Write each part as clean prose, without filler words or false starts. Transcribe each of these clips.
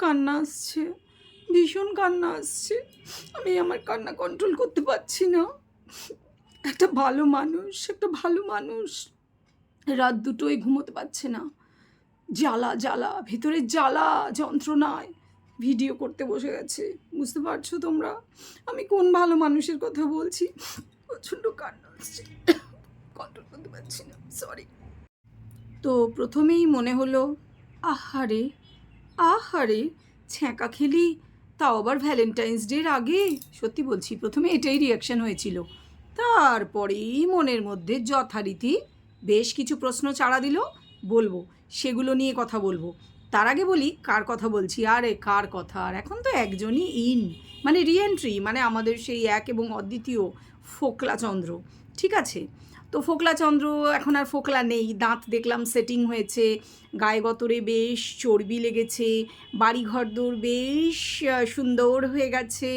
কান্না আসছে, ভীষণ কান্না আসছে। আমি আমার কান্না কন্ট্রোল করতে পারছি না। একটা ভালো মানুষ রাত দুটোয় ঘুমোতে পারছে না। জ্বালা ভেতরে জ্বালা যন্ত্রণায় ভিডিও করতে বসে গেছে। বুঝতে পারছো তোমরা আমি কোন ভালো মানুষের কথা বলছি? প্রচণ্ড কান্না আসছে, কন্ট্রোল করতে পারছি না, সরি। তো প্রথমেই মনে হলো আহারে আহারে ছ্যাঁকা খেলি, তাও আবার ভ্যালেন্টাইন্স ডের আগে। সত্যি বলছি প্রথমে এটাই রিয়াকশন হয়েছিল। তারপরেই মনের মধ্যে যথারীতি বেশ কিছু প্রশ্ন চাড়া দিল, বলবো সেগুলো নিয়ে কথা বলবো। তার আগে বলি কার কথা বলছি। আরে কার কথা, আর এখন তো একজনই মানে রিএন্ট্রি, মানে আমাদের সেই এক এবং অদ্বিতীয় ফোকলাচন্দ্র। ঠিক আছে, তো ফোকলাচন্দ্র এখন আর ফোকলা নেই, দাঁত দেখলাম সেটিং হয়েছে, গায়ে গতরে বেশ চর্বি লেগেছে, বাড়িঘরদোর বেশ সুন্দর হয়ে গেছে।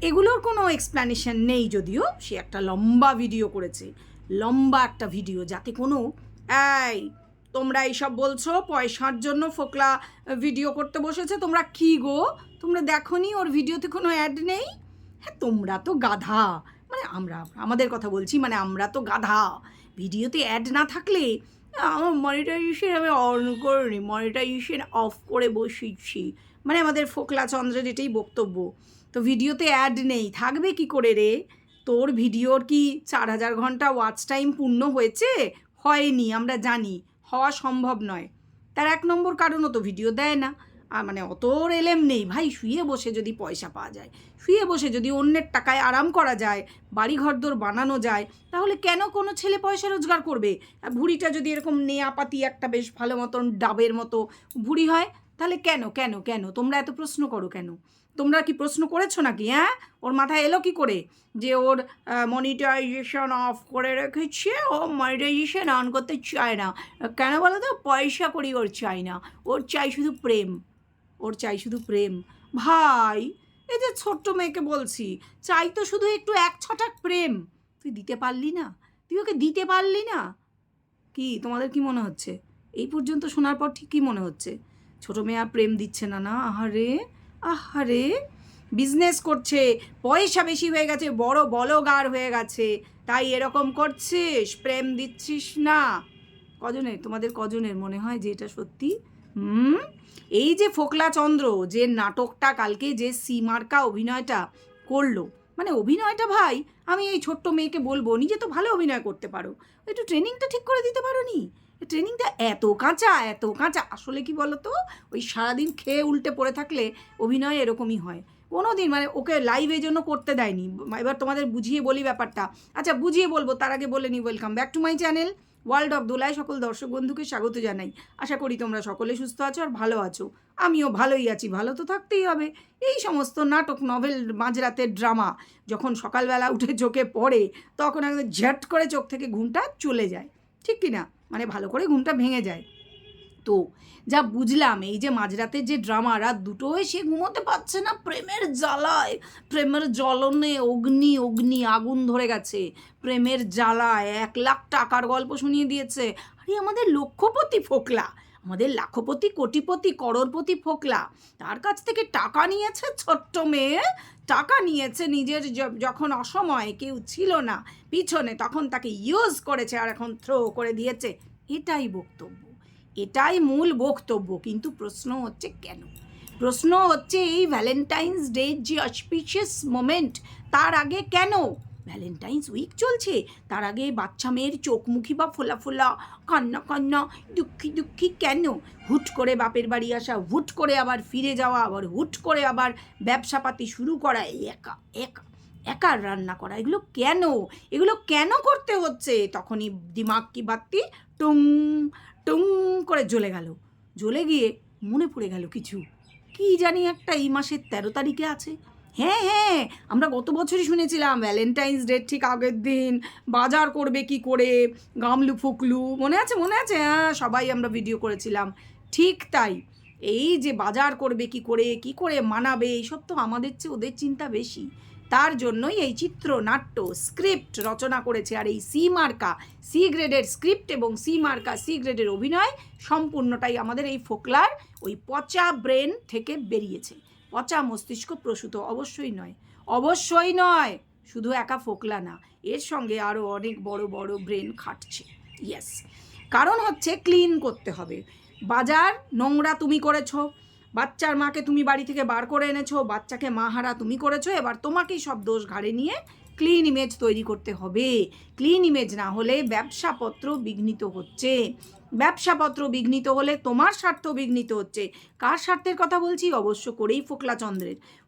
এগুলোর কোনো এক্সপ্ল্যানেশন নেই, যদিও সে একটা লম্বা ভিডিও করেছে, লম্বা একটা ভিডিও, যাতে কোনো এই তোমরা এইসব বলছো পয়সার জন্য ফোকলা ভিডিও করতে বসেছে, তোমরা কি গো, তোমরা দেখোনি ওর ভিডিওতে কোনো অ্যাড নেই? হ্যাঁ তোমরা তো গাধা, মানে আমাদের কথা বলছি, মানে আমরা তো গাধা। ভিডিওতে অ্যাড না থাকলে আমার মনিটাইজেশন আমি অন করিনি, মনিটাইজেশন অফ করে বসেছি, মানে আমাদের ফোকলাচন্দ্রের এটাই বক্তব্য। তো ভিডিওতে অ্যাড নেই, থাকবে কি করে রে? তোর ভিডিওর কি 4,000 ঘন্টা ওয়াচ টাইম পূর্ণ হয়েছে? হয়নি, আমরা জানি, হওয়া সম্ভব নয়। তার 1 নম্বর কারণও তো ভিডিও দেয় না। আর মানে অত এলেম নেই ভাই, শুয়ে বসে যদি পয়সা পাওয়া যায়, শুয়ে বসে যদি অন্যের টাকায় আরাম করা যায়, বাড়ি ঘরদোর বানানো যায়, তাহলে কেন কোনো ছেলে পয়সা রোজগার করবে? আর ভুঁড়িটা যদি এরকম নেয়াপাতি একটা বেশ ভালো মতন ডাবের মতো ভুঁড়ি হয়, তাহলে কেন কেন কেন তোমরা এত প্রশ্ন করো কেন? তোমরা কি প্রশ্ন করেছো নাকি? হ্যাঁ, ওর মাথায় এলো কি করে যে ওর মনিটাইজেশন অফ করে রেখেছে, ও মনিটাইজেশন অন করতে চায় না? কেন বলো তো? পয়সা করি ওর চাই না, ওর চাই শুধু প্রেম, ওর চাই শুধু প্রেম। ভাই এই যে ছোট্ট মেয়েকে বলছি, চাই তো শুধু একটু 1 ছটাক প্রেম, তুই দিতে পারলি না, তুই ওকে দিতে পারলি না। কি তোমাদের কি মনে হচ্ছে? এই পর্যন্ত শোনার পর ঠিক কী মনে হচ্ছে? ছোটো মেয়ে আর প্রেম দিচ্ছে না? না, আহারে আহারে, বিজনেস করছে, পয়সা বেশি হয়ে গেছে, বড় বলগার হয়ে গেছে, তাই এরকম করছিস, প্রেম দিচ্ছিস না। তোমাদের কজনের মনে হয় যে এটা সত্যি? এই যে ফোকলাচন্দ্র যে নাটকটা কালকে যে সীমার্কা অভিনয়টা করলো, মানে অভিনয়টা ভাই, আমি এই ছোট্ট মেয়েকে বলবো, নিজে তো ভালো অভিনয় করতে পারো, একটু ট্রেনিংটা ঠিক করে দিতে পারো নি? ট্রেনিংটা এত কাঁচা। আসলে কি বলো তো, ওই সারাদিন খেয়ে উল্টে পড়ে থাকলে অভিনয় এরকমই হয়। কোনো দিন মানে ওকে লাইভ এই জন্য করতে দেয়নি। এবার তোমাদের বুঝিয়ে বলি ব্যাপারটা। আচ্ছা বুঝিয়ে বলবো, তার আগে বলে নি welcome back to my channel world of দোলায় সকল দর্শক বন্ধুকে স্বাগত জানাই। আশা করি তোমরা সকলে সুস্থ আছো আর ভালো আছো। আমিও ভালোই আছি, ভালো তো থাকতেই হবে। এই সমস্ত নাটক, নভেল, মাঝরাতের ড্রামা যখন সকালবেলা উঠে চোখে পড়ে, তখন একদম ঝট করে চোখ থেকে ঘুমটা চলে যায়, ঠিক কি না? মানে ভালো করে ঘুমটা ভেঙে যায়। তো যা বুঝলাম, এই যে মাঝরাতের যে ড্রামা, রাত দুটোয় সে ঘুমোতে পারছে না, প্রেমের জ্বালায়, প্রেমের জ্বলনে অগ্নি আগুন ধরে গেছে, প্রেমের জ্বালায় 1 লাখ টাকার গল্প শুনিয়ে দিয়েছে। আরে আমাদের লক্ষপতি ফোকলা, আমাদের লাখপতি, কোটিপতি, করোড়পতি ফোকলা, তার কাছ থেকে টাকা নিয়েছে ছোট্ট মেয়ে, টাকা নিয়েছে নিজের যখন অসময়ে কেউ ছিল না পিছনে, তখন তাকে ইউজ করেছে আর এখন থ্রো করে দিয়েছে। এটাই বক্তব্য, এটাই মূল বক্তব্য। কিন্তু প্রশ্ন হচ্ছে কেন? প্রশ্ন হচ্ছে এই ভ্যালেন্টাইন্স ডে যে অসপিশিয়াস মোমেন্ট, তার আগে কেন? ভ্যালেন্টাইন্স উইক চলছে, তার আগে বাচ্চা মেয়ের চোখমুখী বা ফোলা কান্না দুঃখী কেন? হুট করে বাপের বাড়ি আসা, হুট করে আবার ফিরে যাওয়া, আবার হুট করে আবার ব্যবসাপাতি শুরু করা, একা রান্না করা, এগুলো কেন করতে হচ্ছে? তখনই দিমাগ কি বাত্তি টুং টুং করে জ্বলে গিয়ে মনে পড়ে গেল কিছু, কি জানি একটা এই মাসের 13 তারিখে আছে। হ্যাঁ, আমরা গত বছরই শুনেছিলাম ভ্যালেন্টাইন্স ডে ঠিক আগের দিন বাজার করবে কি করে, গামলু ফুকলু, মনে আছে? হ্যাঁ, সবাই আমরা ভিডিও করেছিলাম। ঠিক তাই, এই যে বাজার করবে কি করে মানাবে, এইসব তো আমাদের চেয়ে ওদের চিন্তা বেশি। তার জন্যই এই চিত্রনাট্য স্ক্রিপ্ট রচনা করেছে। আর এই সি মার্কা সি গ্রেডের স্ক্রিপ্ট এবং সি মার্কা সি গ্রেডের অভিনয় সম্পূর্ণটাই আমাদের এই ফোকলার ওই পচা ব্রেন থেকে বেরিয়েছে। পচা মস্তিষ্ক প্রসূত অবশ্যই নয়, শুধু একা ফোকলা না, এর সঙ্গে আরও অনেক বড় বড় ব্রেন খাটছে। ইয়েস, কারণ হচ্ছে ক্লিন করতে হবে। বাজার নোংরা তুমি করেছো, বাচ্চার মাকে তুমি বাড়ি থেকে বার করে এনেছো, বাচ্চাকে মাহারা তুমি করেছো, এবার তোমাকেই সব দোষ ঘাড়ে নিয়ে ক্লিন ইমেজ তৈরি করতে হবে। ক্লিন ইমেজ না হলে ব্যবসাপত্র বিঘ্নিত হচ্ছে, ব্যবসাপত্র বিঘ্নিত হলে তোমার স্বার্থ বিঘ্নিত হচ্ছে। কার স্বার্থের কথা বলছি? অবশ্য করেই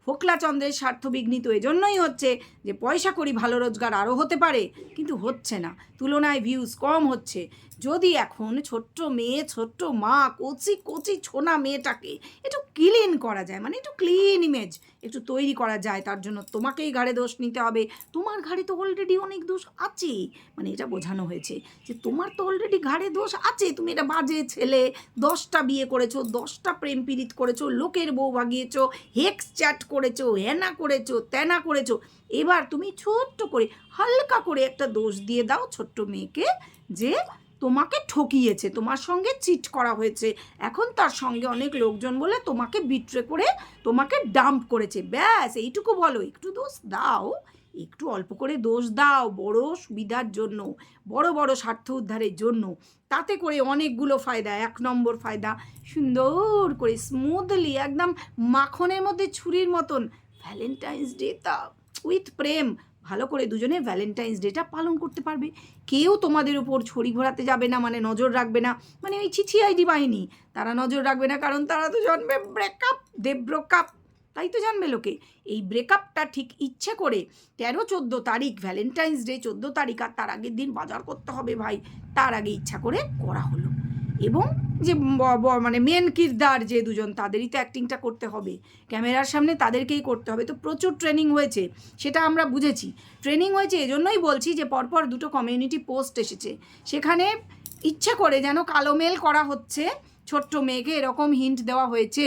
ফোকলাচন্দ্রের স্বার্থ বিঘ্নিত এজন্যই হচ্ছে যে পয়সা করি, ভালো রোজগার আরও হতে পারে, কিন্তু হচ্ছে না, তুলনায় ভিউজ কম হচ্ছে। যদি এখন ছোট্ট মেয়ে, ছোট্ট মা, কচি কচি ছোনা মেয়েটাকে একটু ক্লিন করা যায়, মানে একটু ক্লিন ইমেজ একটু তৈরি করা যায়, তার জন্য তোমাকেই ঘাড়ে দোষ নিতে হবে। তোমার ঘাড়ে তো অলরেডি অনেক দোষ আছে, মানে এটা বোঝানো হয়েছে যে তোমার তো অলরেডি ঘাড়ে দোষ আছে। তুমি এটা বাজে ছেলে, 10টা বিয়ে করেছো, 10টা প্রেম পীড়িত করেছো, লোকের বউ ভাগিয়েছো, হেক্স চ্যাট করেছো, হেনা করেছো, তেনা করেছো। এবার তুমি ছোট্ট করে হালকা করে একটা দোষ দিয়ে দাও ছোট্ট মেয়েকে যে তোমাকে ঠকিয়েছে, তোমার সঙ্গে চিট করা হয়েছে, এখন তার সঙ্গে অনেক লোকজন বলে তোমাকে বিট্রে করে তোমাকে ডাম্প করেছে, ব্যাস এইটুকু বলো। একটু দোষ দাও, একটু অল্প করে দোষ দাও, বড় সুবিধার জন্য, বড় বড় স্বার্থ উদ্ধারের জন্য। তাতে করে অনেকগুলো ফায়দা। 1 নম্বর ফায়দা, সুন্দর করে স্মুথলি একদম মাখনের মধ্যে ছুরির মতন ভ্যালেন্টাইন্স ডেটা উইথ প্রেম ভালো করে দুজনে ভ্যালেন্টাইন্স ডেটা পালন করতে পারবে। কেউ তোমাদের উপর ছড়ি ঘোরাতে যাবে না, মানে নজর রাখবে না, মানে ওই ছিছি আইডি বাহিনী তারা নজর রাখবে না, কারণ তারা তো জানবে ব্রেকআপ, ব্রেকআপ, তাই তো জানবে লোকে। এই ব্রেকআপটা ঠিক ইচ্ছে করে 13-14 তারিখ ভ্যালেন্টাইন্স ডে 14 তারিখ, আর তার আগের দিন বাজার করতে হবে ভাই, তার আগে ইচ্ছা করে করা হলো। এবং যে মানে মেন কিরদার যে দুজন, তাদেরই তো অ্যাক্টিংটা করতে হবে, ক্যামেরার সামনে তাদেরকেই করতে হবে। তো প্রচুর ট্রেনিং হয়েছে, সেটা আমরা বুঝেছি। ট্রেনিং হয়েছে এজন্যই বলছি যে পরপর 2টো কমিউনিটি পোস্ট এসেছে, সেখানে ইচ্ছা করে যেন কালো মেল করা হচ্ছে, ছোট্ট মেয়েকে এরকম হিন্ট দেওয়া হয়েছে।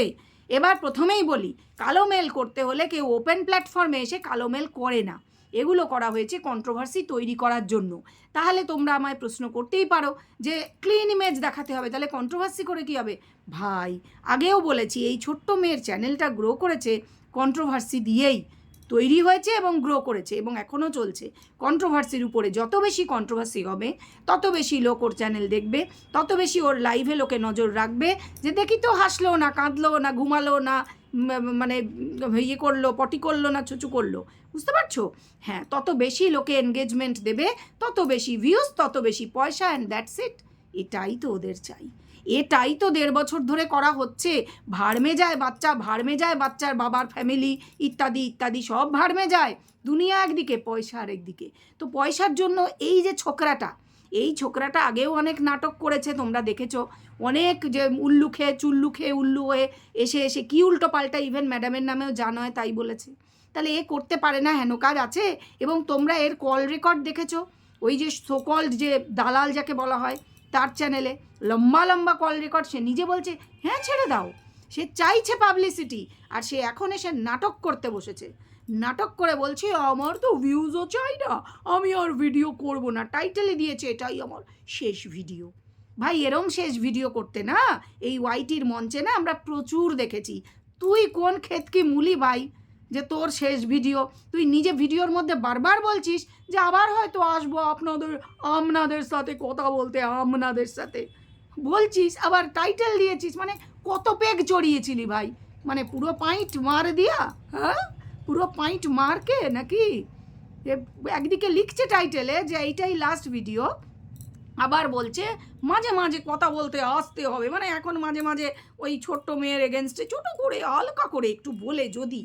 এবার প্রথমেই বলি, কালো মেল করতে হলে কেউ ওপেন প্ল্যাটফর্মে এসে কালো মেল করে না, এগুলো করা হয়েছে কন্ট্রোভার্সি তৈরি করার জন্য। তাহলে তোমরা আমায় প্রশ্ন করতেই পারো যে ক্লিন ইমেজ দেখাতে হবে, তাহলে কন্ট্রোভার্সি করে কী হবে? ভাই, আগেও বলেছি এই ছোট্ট মেয়ের চ্যানেলটা গ্রো করেছে কন্ট্রোভার্সি দিয়েই, তৈরি হয়েছে এবং গ্রো করেছে এবং এখনও চলছে কন্ট্রোভার্সির উপরে। যত বেশি কন্ট্রোভার্সি হবে তত বেশি লোক ওর চ্যানেল দেখবে, তত বেশি ওর লাইভে লোকে নজর রাখবে, যে দেখি তো হাসলো না, কাঁদলো না, ঘুমালো না, মানে ইয়ে করলো, পটি করলো না, চুচু করলো, বুঝতে পারছো? হ্যাঁ, তত বেশি লোকে এনগেজমেন্ট দেবে, তত বেশি ভিউজ, তত বেশি পয়সা, অ্যান্ড দ্যাটস ইট। এটাই তো ওদের চাই, এটাই তো 1.5 বছর ধরে করা হচ্ছে। ভাড়মে যায় বাচ্চা, ভাড়মে যায় বাচ্চার বাবার ফ্যামিলি, ইত্যাদি ইত্যাদি, সব ভাড়মে যায়। দুনিয়া একদিকে, পয়সা আরেকদিকে। তো পয়সার জন্য এই যে ছোকরাটা আগেও অনেক নাটক করেছে, তোমরা দেখেছো, অনেক যে উল্লু খেয়ে চুল্লু খেয়ে উল্লু হয়ে এসে কি উল্টো পাল্টা, ইভেন ম্যাডামের নামেও যা নয় তাই বলেছে। তাহলে এ করতে পারে না, হেন কাজ আছে। এবং তোমরা এর কল রেকর্ড দেখেছো, ওই যে সোকল্ড যে দালাল যাকে বলা হয়, তার চ্যানেলে লম্বা লম্বা কল রেকর্ড, সে নিজে বলছে হ্যাঁ ছেড়ে দাও, সে চাইছে পাবলিসিটি, আর সে এখন এসে নাটক করতে বসেছে, নাটক করে বলছে আমার তো ভিউজও চাই না, আমি আর ভিডিও করব না, টাইটেলে দিয়েছে এটাই আমার শেষ ভিডিও। ভাই, এরম শেষ ভিডিও করতে না এই ওয়াইটির মঞ্চে না আমরা প্রচুর দেখেছি। তুই কোন ক্ষেত কি মুলি ভাই যে তোর শেষ ভিডিও? তুই নিজে ভিডিওর মধ্যে বারবার বলছিস যে আবার হয়তো আসবো আপনাদের সাথে কথা বলতে, আপনাদের সাথে বলছিস, আবার টাইটেল দিয়েছিস, মানে কত পেগ চড়িয়েছিলি ভাই, মানে পুরো পাইন্ট মার দিয়া, হ্যাঁ পুরো পাইন্ট মারকে নাকি? একদিকে লিখছে টাইটেলে যে এইটাই লাস্ট ভিডিও, আবার বলছে মাঝে মাঝে কথা বলতে আসতে হবে, মানে এখন মাঝে মাঝে ওই ছোট্ট মেয়ের এগেনস্টে ছোটো করে হালকা করে একটু বলে যদি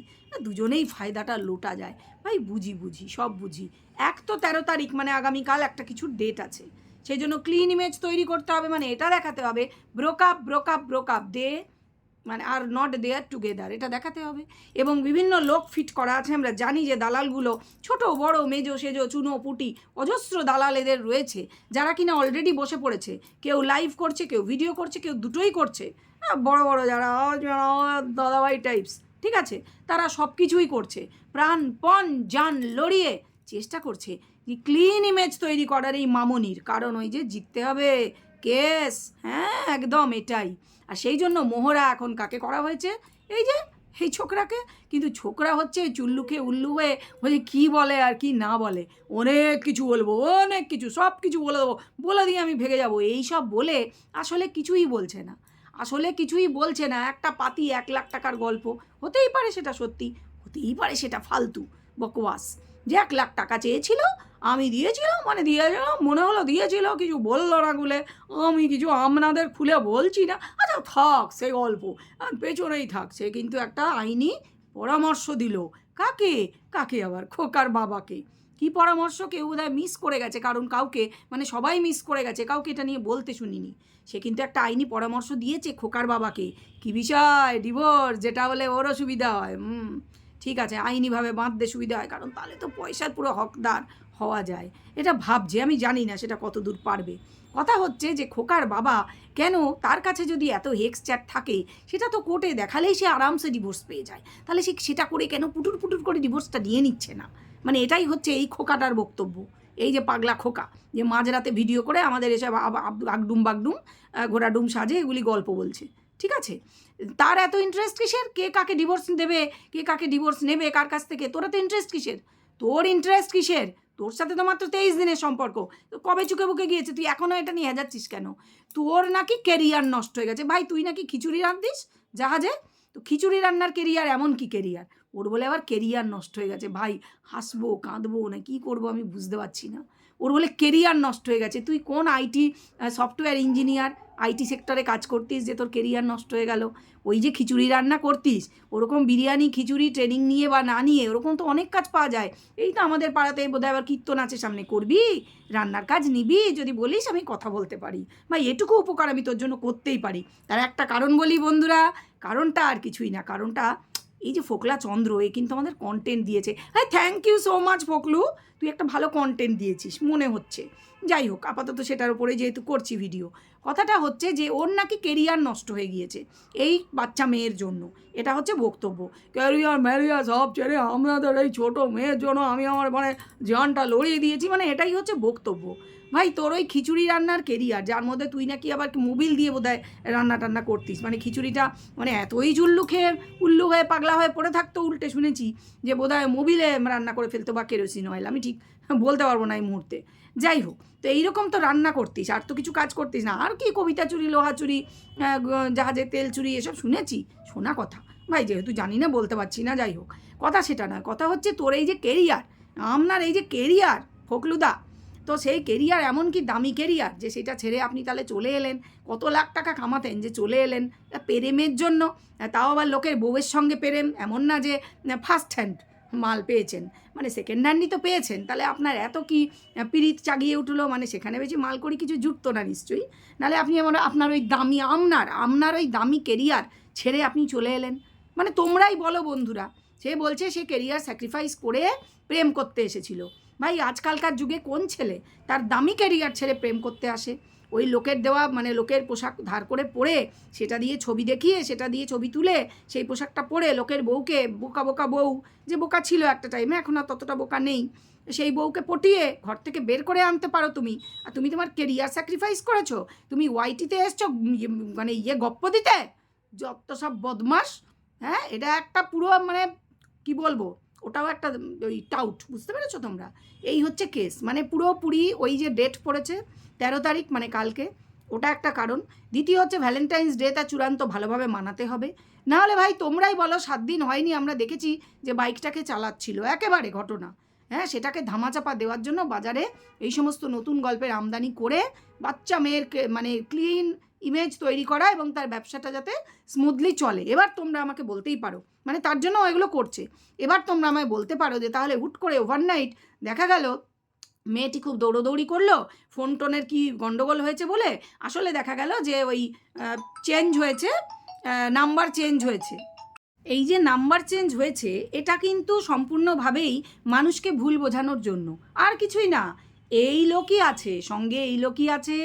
দুজনেই ফায়দাটা লোটা যায়। ভাই বুঝি সব বুঝি। 13 তারিখ মানে আগামীকাল একটা কিছুর ডেট আছে, সেই জন্য ক্লিন ইমেজ তৈরি করতে হবে, মানে এটা দেখাতে হবে ব্রোকআপ দে, মানে আর নট দেয়ার টুগেদার, এটা দেখাতে হবে। এবং বিভিন্ন লোক ফিট করা আছে, আমরা জানি যে দালালগুলো ছোট বড় মেজো সেজো চুনো পুটি অজস্র দালাল এদের রয়েছে, যারা কিনা অলরেডি বসে পড়েছে, কেউ লাইভ করছে, কেউ ভিডিও করছে, কেউ দুটোই করছে, বড় বড় যারা দাদাভাই টাইপস, ঠিক আছে, তারা সব কিছুই করছে, প্রাণপণ জান লড়িয়ে চেষ্টা করছে যে ক্লিন ইমেজ তৈরি করার এই মামনির, কারণ ওই যে জিততে হবে কেস, হ্যাঁ একদম এটাই। আর সেই জন্য মোহরা এখন কাকে করা হয়েছে, এই যে এই ছোকরাকে। কিন্তু ছোকরা হচ্ছে চুল্লুকে উল্লু হয়ে বলে কী বলে আর কি না বলে, অনেক কিছু বলবো, অনেক কিছু, সব কিছু বলে দেবো, বলে দিয়ে আমি ভেগে যাবো, এই সব বলে আসলে কিছুই বলছে না, আসলে কিছুই বলছে না। একটা পাতি 1 লাখ টাকার গল্প, হতেই পারে সেটা সত্যি, হতেই পারে সেটা ফালতু বকওয়াস, যে 1 লাখ টাকা চেয়েছিল, আমি দিয়েছিলাম, মানে দিয়েছিলাম, মনে হলো দিয়েছিল, কিছু বললো না বলে আমি কিছু আপনাদের খুলে বলছি না। আচ্ছা থাক সে গল্প, পেছনেই থাকছে। কিন্তু একটা আইনি পরামর্শ দিল, কাকে, কাকে আবার খোকার বাবাকে। কি পরামর্শ কেউ বোধহয় মিস করে গেছে, কারণ কাউকে, মানে সবাই মিস করে গেছে, কাউকে এটা নিয়ে বলতে শুনিনি। সে কিন্তু একটা আইনি পরামর্শ দিয়েছে খোকার বাবাকে। কি বিষয়, ডিভোর্স, যেটা হলে ওরও সুবিধা হয়। ঠিক আছে, আইনিভাবে বাঁধতে সুবিধা হয়, কারণ তাহলে তো পয়সার পুরো হকদার হওয়া যায়। এটা ভাবছে, আমি জানি না সেটা কত দূর পারবে। কথা হচ্ছে যে খোকার বাবা কেন, তার কাছে যদি এত হেক্স চ্যাট থাকে, সেটা তো কোর্টে দেখালেই সে আরামসে ডিভোর্স পেয়ে যায়, তাহলে সে সেটা করে কেন পুটুর পুটুর করে ডিভোর্সটা নিয়ে নিচ্ছে না? মানে এটাই হচ্ছে এই খোকাটার বক্তব্য। এই যে পাগলা খোকা, যে মাঝরাতে ভিডিও করে আমাদের এসব আগডুম বাগডুম ঘোড়াডুম সাজে এগুলি গল্প বলছে, ঠিক আছে? তার এত ইন্টারেস্ট কিসের, কে কাকে ডিভোর্স দেবে, কে কাকে ডিভোর্স নেবে কার কাছ থেকে, তোর এত ইন্টারেস্ট কিসের? তোর ইন্টারেস্ট কিসের? তোর সাথে তো মাত্র 23 দিনের সম্পর্ক, তো কবে চুকে বুকে গিয়েছে, তুই এখনও এটা নিয়ে যাচ্ছিস কেন? তোর নাকি কেরিয়ার নষ্ট হয়ে গেছে। ভাই তুই নাকি খিচুড়ি রাঁধতিস জাহাজে, তো খিচুড়ি রান্নার কেরিয়ার এমন কি কেরিয়ার, ওর বলে আবার কেরিয়ার নষ্ট হয়ে গেছে। ভাই হাসবো কাঁদবো না কী করবো আমি বুঝতে পারছি না। ওর বলে কেরিয়ার নষ্ট হয়ে গেছে। তুই কোন আইটি সফটওয়্যার ইঞ্জিনিয়ার, আইটি সেক্টরে কাজ করতিস যে তোর কেরিয়ার নষ্ট হয়ে গেল? ওই যে খিচুড়ি রান্না করতিস, ওরকম বিরিয়ানি খিচুড়ি ট্রেনিং নিয়ে বা না নিয়ে ওরকম তো অনেক কাজ পাওয়া যায়। এই তো আমাদের পাড়াতে বোধহয় আবার কীর্তন আছে সামনে, করবি রান্নার কাজ, নিবি, যদি বলিস আমি কথা বলতে পারি, বা এটুকু উপকার আমি তোর জন্য করতেই পারি। তার একটা কারণ বলি বন্ধুরা, কারণটা আর কিছুই না, কারণটা এই যে ফোকলা চন্দ্র, এ কিন্তু আমাদের কন্টেন্ট দিয়েছে। হ্যাঁ থ্যাংক ইউ সো মাচ ফোকলু, তুই একটা ভালো কন্টেন্ট দিয়েছিস মনে হচ্ছে। যাই হোক, আপাতত সেটার উপরে যেহেতু করছি ভিডিও, কথাটা হচ্ছে যে ওর নাকি কেরিয়ার নষ্ট হয়ে গিয়েছে এই বাচ্চা মেয়ের জন্য, এটা হচ্ছে বক্তব্য। ক্যারিয়ার ম্যারিয়ার সব ছেড়ে আপনাদের এই ছোটো মেয়ের জন্য আমি আমার মানে জানটা লড়িয়ে দিয়েছি, মানে এটাই হচ্ছে বক্তব্য। ভাই তোর ওই খিচুড়ি রান্নার কেরিয়ার, যার মধ্যে তুই নাকি আবার মোবিল দিয়ে বোধহয় রান্না টান্না করতিস, মানে খিচুড়িটা মানে এতই জুল্লু খেয়ে উল্লু হয়ে পাগলা হয়ে পড়ে থাকতো, উল্টে শুনেছি যে বোধহয় মোবিলে রান্না করে ফেলতো বা কেরোসিন অয়েল, আমি ঠিক বলতে পারবো না এই মুহূর্তে। যাই হোক, তো এইরকম তো রান্না করতিস, আর তো কিছু কাজ করতিস না। আর কি কবিতা চুরি, লোহা চুরি, জাহাজে তেল চুরি, এসব শুনেছি, শোনা কথা। ভাই যেহেতু জানি না বলতে পারছি না, যাই হোক, কথা সেটা নয়। কথা হচ্ছে তোর এই যে কেরিয়ার, আপনার এই যে কেরিয়ার ফোকলুদা, তো সেই কেরিয়ার এমন কি দামি কেরিয়ার যে সেটা ছেড়ে আপনি তাহলে চলে এলেন, কত লাখ টাকা কামাতেন যে চলে এলেন প্রেমের জন্য, তাও আবার লোকের বউয়ের সঙ্গে প্রেম, এমন না যে ফার্স্ট হ্যান্ড মাল পেয়েছেন, মানে সেকেন্ড হ্যান্ডই তো পেয়েছেন, তাহলে আপনার এত কি পিরিত চাগিয়ে উঠলো, মানে সেখানে বেশি মাল করি কিছু জুটতো না নিশ্চয়ই, নাহলে আপনি আপনার ওই দামি আপনার ওই দামি কেরিয়ার ছেড়ে আপনি চলে এলেন। মানে তোমরাই বলো বন্ধুরা, সে বলছে সে কেরিয়ার স্যাক্রিফাইস করে প্রেম করতে এসেছিল। ভাই আজকালকার যুগে কোন ছেলে তার দামি ক্যারিয়ার ছেড়ে প্রেম করতে আসে? ওই লোকের দেওয়া মানে লোকের পোশাক ধার করে পরে, সেটা দিয়ে ছবি দেখিয়ে, সেটা দিয়ে ছবি তুলে, সেই পোশাকটা পরে লোকের বউকে, বোকা বোকা বউ, যে বোকা ছিল একটা টাইমে, এখন আর ততটা বোকা নেই, সেই বউকে পটিয়ে ঘর থেকে বের করে আনতে পারো তুমি। আর তুমি তোমার কেরিয়ার স্যাক্রিফাইস করেছো, তুমি ওয়াইটিতে এসছো মানে গপ্প দিতে, যত সব বদমাস। হ্যাঁ এটা একটা পুরো মানে কি বলবো, ওটাও একটা ওই টাউট, বুঝতে পেরেছো তোমরা? এই হচ্ছে কেস, মানে পুরোপুরি ওই যে ডেট পড়েছে 13 তারিখ মানে কালকে, ওটা একটা কারণ। দ্বিতীয় হচ্ছে ভ্যালেন্টাইন্স ডেটা চূড়ান্ত ভালোভাবে মানাতে হবে, নাহলে ভাই তোমরাই বলো 7 দিন হয়নি, আমরা দেখেছি যে বাইকটাকে চালাচ্ছিল, একেবারে ঘটনা। হ্যাঁ সেটাকে ধামাচাপা দেওয়ার জন্য বাজারে এই সমস্ত নতুন গল্পের আমদানি করে বাচ্চা মেয়ের মানে ক্লিন ইমেজ তৈরি করা এবং তার ব্যবসাটা যাতে স্মুথলি চলে। এবার তোমরা আমাকে বলতেই পারো, মানে তার জন্য এগুলো করছে, এবার তোমরা আমায় বলতে পারো যে তাহলে হুট করে ওভারনাইট দেখা গেল মেয়েটি খুব দৌড়োদৌড়ি করলো, ফোন টোনের কি গন্ডগোল হয়েছে বলে, আসলে দেখা গেল যে ওই চেঞ্জ হয়েছে, নাম্বার চেঞ্জ হয়েছে। এই যে নাম্বার চেঞ্জ হয়েছে এটা কিন্তু সম্পূর্ণভাবেই মানুষকে ভুল বোঝানোর জন্য, আর কিছুই না। এই লোকই আছে সঙ্গে, এই লোকই আছে,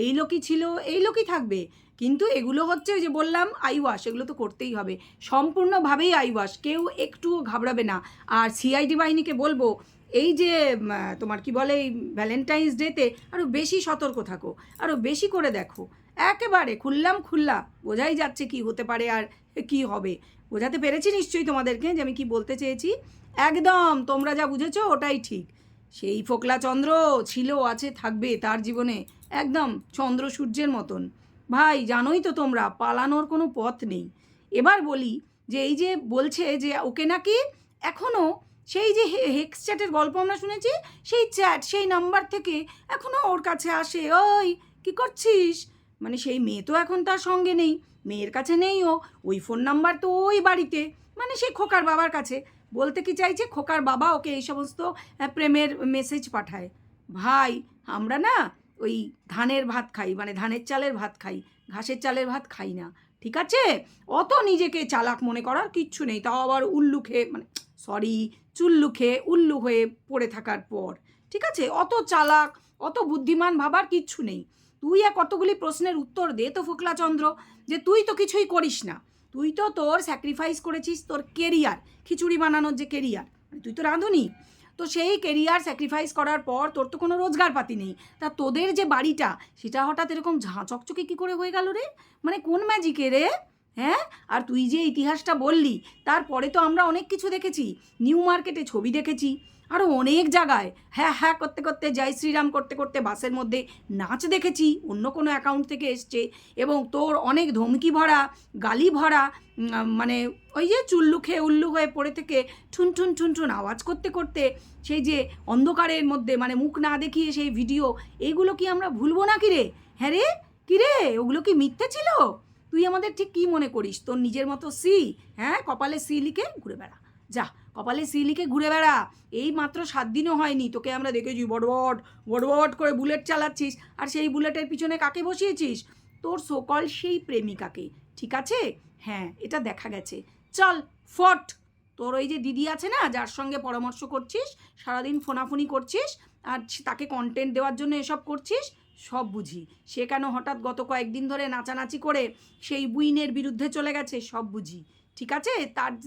এই লোকই ছিল, এই লোকই থাকবে, কিন্তু এগুলো হচ্ছে ওই যে বললাম আইওয়াশ, এগুলো তো করতেই হবে, সম্পূর্ণভাবেই আইওয়াশ, কেউ একটুও ঘাবড়াবে না। আর সিআইডি বাহিনীকে বলবো এই যে তোমার কি বলে এই ভ্যালেন্টাইন্স ডেতে আরও বেশি সতর্ক থাকো, আরও বেশি করে দেখো, একেবারে খুল্লা বোঝাই যাচ্ছে কি হতে পারে আর কি হবে। বোঝাতে পেরেছি নিশ্চয়ই তোমাদেরকে যে আমি কি বলতে চেয়েছি। একদম তোমরা যা বুঝেছো ওটাই ঠিক। সেই ফোকলা চন্দ্র ছিল, আছে, থাকবে তার জীবনে একদম চন্দ্র সূর্যের মতন। ভাই জানোই তো তোমরা, পালানোর কোনো পথ নেই। এবার বলি যে এই যে বলছে যে ওকে নাকি এখনও সেই যে হেক্স চ্যাটের গল্প আমরা শুনেছি, সেই চ্যাট সেই নাম্বার থেকে এখনও ওর কাছে আসে, ওই কি করছিস, মানে সেই মেয়ে তো এখন তার সঙ্গে নেই, মেয়ের কাছে নেই, ওই ফোন নাম্বার তো ওই বাড়িতে, মানে সেই খোকার বাবার কাছে। বলতে কি চাইছে, খোকার বাবা ওকে এই সমস্ত প্রেমের মেসেজ পাঠায়। ভাই আমরা না ওই ধানের ভাত খাই, মানে ধানের চালের ভাত খাই, ঘাসের চালের ভাত খাই না, ঠিক আছে? অত নিজেকে চালাক মনে করার কিচ্ছু নেই, তাও আবার উল্লু খেয়ে, মানে সরি চুল্লু খেয়ে উল্লু হয়ে পড়ে থাকার পর, ঠিক আছে? অত চালাক অত বুদ্ধিমান ভাবার কিচ্ছু নেই। তুই কতগুলি প্রশ্নের উত্তর দে তো ফোকলাচন্দ্র, যে তুই তো কিছুই করিস না, তুই তো তোর স্যাক্রিফাইস করেছিস তোর কেরিয়ার, খিচুড়ি বানানোর যে কেরিয়ার, তুই তো রাঁধুনি, তো সেই কেরিয়ার স্যাক্রিফাইস করার পর তোর তো কোনো রোজগার পাতি নেই, তা তোদের যে বাড়িটা সেটা হঠাৎ এরকম ঝাঁ চকচকে কী করে হয়ে গেল রে, মানে কোন ম্যাজিকে রে? হ্যাঁ, আর তুই যে ইতিহাসটা বললি তারপরে তো আমরা অনেক কিছু দেখেছি, নিউ মার্কেটে ছবি দেখেছি, আরও অনেক জায়গায় হ্যাঁ করতে করতে জয় শ্রীরাম করতে করতে বাসের মধ্যে নাচ দেখেছি, অন্য কোনো অ্যাকাউন্ট থেকে এসছে, এবং তোর অনেক ধমকি ভরা গালি ভরা মানে ওই যে চুল্লু খেয়ে উল্লু হয়ে পড়ে থেকে ঠুন ঠুন ঠুন ঠুন আওয়াজ করতে করতে সেই যে অন্ধকারের মধ্যে মানে মুখ না দেখিয়ে সেই ভিডিও, এইগুলো কি আমরা ভুলবো না কি রে? হ্যাঁ রে, কী রে, ওগুলো কি মিথ্যে ছিল? তুই আমাদের ঠিক কী মনে করিস, তোর নিজের মতো হ্যাঁ কপালে লিখে ঘুরে বেড়া, যা কপালে লিখে ঘুরে বেড়া। এই মাত্র 7 দিনও হয়নি তোকে আমরা দেখেছি বড়বট করে বুলেট চালাচ্ছিস, আর সেই বুলেটের পিছনে কাকে বসিয়েছিস? তোর সকল সেই প্রেমিকাকে, ঠিক আছে? হ্যাঁ এটা দেখা গেছে। চল ফট, তোর ওই যে দিদি আছে না যার সঙ্গে পরামর্শ করছিস, সারাদিন ফোনাফোনি করছিস আর তাকে কন্টেন্ট দেওয়ার জন্য এসব করছিস, সব বুঝি। সে কেন হঠাৎ গত কয়েকদিন ধরে নাচানাচি করে সেই বুইনের বিরুদ্ধে চলে গেছে, সব বুঝি, ঠিক আছে?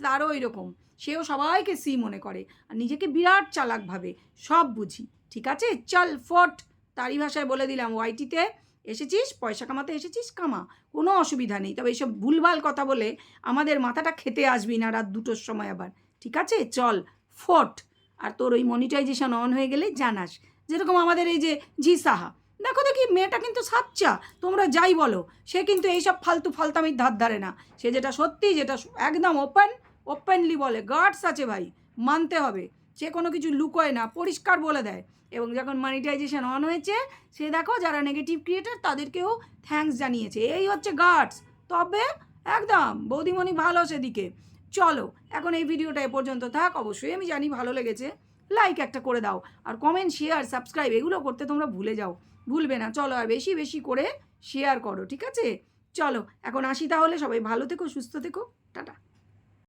তারও এরকম, সেও সবাইকে মনে করে আর নিজেকে বিরাট চালাক ভাবে, সব বুঝি, ঠিক আছে? চল ফট, তারই ভাষায় বলে দিলাম, ওয়াইটিতে এসেছিস পয়সা কামাতে এসেছিস, কামা, কোনো অসুবিধা নেই, তবে এইসব ভুলভাল কথা বলে আমাদের মাথাটা খেতে আসবি না রাত 2টোর সময় আবার, ঠিক আছে? চল ফট। আর তোর ওই মনিটাইজেশন অন হয়ে গেলে জানাস, যেরকম আমাদের এই যে জি সাহা, দেখো দেখি মেয়েটা কিন্তু সাচ্চা, তোমরা যাই বলো, সে কিন্তু এইসব ফালতামির ধার ধারে না, সে যেটা সত্যি যেটা একদম ওপেনলি বলে, গার্ডস আছে ভাই, মানতে হবে, সে কোনো কিছু লুকোয় না, পরিষ্কার বলে দেয়। এবং যখন মনিটাইজেশন অন হয়েছে, সে দেখো যারা নেগেটিভ ক্রিয়েটার তাদেরকেও থ্যাঙ্কস জানিয়েছে, এই হচ্ছে গার্ডস। তবে একদম বৌদিমণি ভালো সেদিকে। চলো এখন এই ভিডিওটা এ পর্যন্ত থাক, অবশ্যই আমি জানি ভালো লেগেছে, লাইক একটা করে দাও, আর কমেন্ট শেয়ার সাবস্ক্রাইব এগুলো করতে তোমরা ভুলবে না। চলো আর বেশি বেশি করে শেয়ার করো, ঠিক আছে? চলো এখন আসি তাহলে, সবাই ভালো থেকো, সুস্থ থেকো, টাটা।